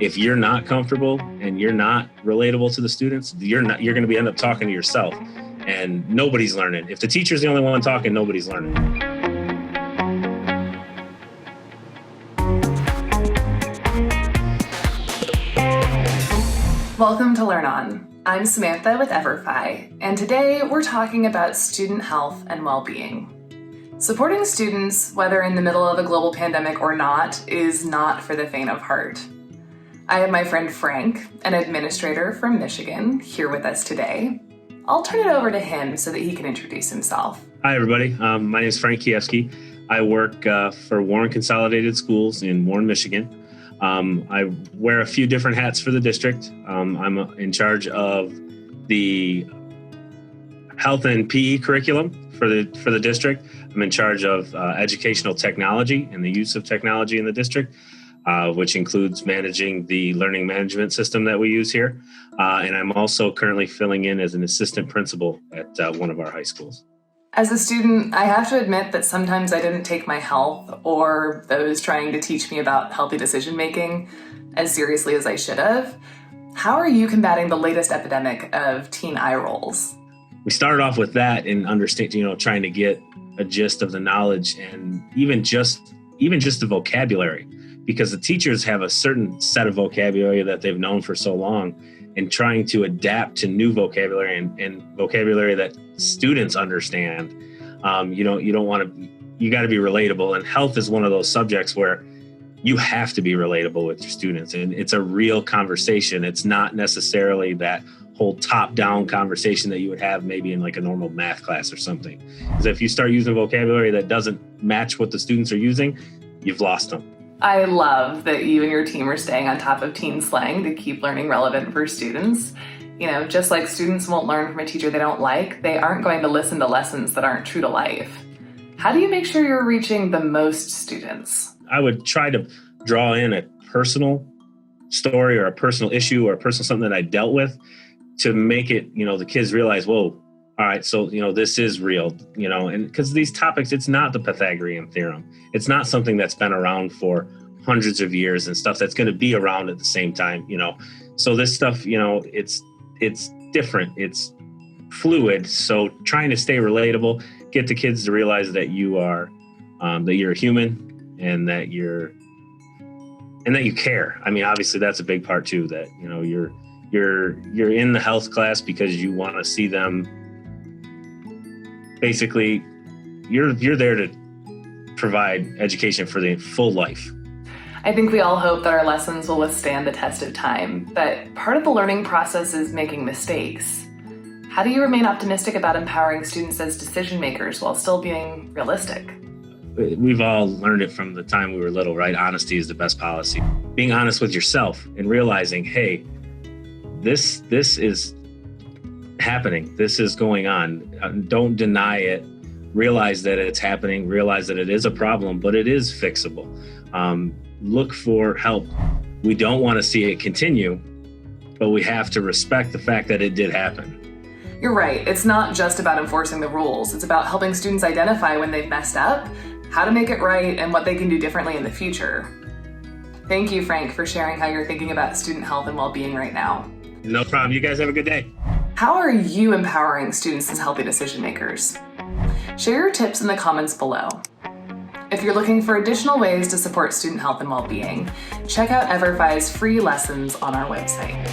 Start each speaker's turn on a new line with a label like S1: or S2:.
S1: If you're not comfortable and you're not relatable to the students, you're going to end up talking to yourself, and nobody's learning. If the teacher's the only one talking, nobody's learning.
S2: Welcome to LearnOn. I'm Samantha with EVERFI, and today we're talking about student health and well-being. Supporting students, whether in the middle of a global pandemic or not, is not for the faint of heart. I have my friend Frank, an administrator from Michigan, here with us today. I'll turn it over to him so that he can introduce himself.
S1: Hi, everybody. My name is Frank Kyewski. I work for Warren Consolidated Schools in Warren, Michigan. I wear a few different hats for the district. I'm in charge of the health and PE curriculum for the district. I'm in charge of educational technology and the use of technology in the district, which includes managing the learning management system that we use here. And I'm also currently filling in as an assistant principal at one of our high schools.
S2: As a student, I have to admit that sometimes I didn't take my health or those trying to teach me about healthy decision-making as seriously as I should have. How are you combating the latest epidemic of teen eye rolls?
S1: We started off with that and trying to get a gist of the knowledge and even just the vocabulary, because the teachers have a certain set of vocabulary that they've known for so long, and trying to adapt to new vocabulary and vocabulary that students understand. You got to be relatable, and health is one of those subjects where you have to be relatable with your students, and it's a real conversation. It's not necessarily that whole top-down conversation that you would have maybe in like a normal math class or something. Because if you start using vocabulary that doesn't match what the students are using, you've lost them.
S2: I love that you and your team are staying on top of teen slang to keep learning relevant for students. Just like students won't learn from a teacher they don't like, they aren't going to listen to lessons that aren't true to life. How do you make sure you're reaching the most students? I
S1: would try to draw in a personal story or a personal issue or a personal something that I dealt with to make it, the kids realize, whoa, all right, so, this is real, and because these topics, it's not the Pythagorean theorem. It's not something that's been around for hundreds of years and stuff that's going to be around at the same time, So this stuff, it's different. It's fluid. So trying to stay relatable, get the kids to realize that you're a human and that you care. I mean, obviously that's a big part too, that, you're in the health class because you want to see them. Basically, you're there to provide education for the full life.
S2: I think we all hope that our lessons will withstand the test of time, but part of the learning process is making mistakes. How do you remain optimistic about empowering students as decision makers while still being realistic?
S1: We've all learned it from the time we were little, right? Honesty is the best policy. Being honest with yourself and realizing, hey, this is happening. This is going on. Don't deny it. Realize that it's happening. Realize that it is a problem, but it is fixable. Look for help. We don't want to see it continue, but we have to respect the fact that it did happen.
S2: You're right. It's not just about enforcing the rules. It's about helping students identify when they've messed up, how to make it right, and what they can do differently in the future. Thank you, Frank, for sharing how you're thinking about student health and well-being right now.
S1: No problem. You guys have a good day.
S2: How are you empowering students as healthy decision makers? Share your tips in the comments below. If you're looking for additional ways to support student health and well-being, check out EVERFI's free lessons on our website.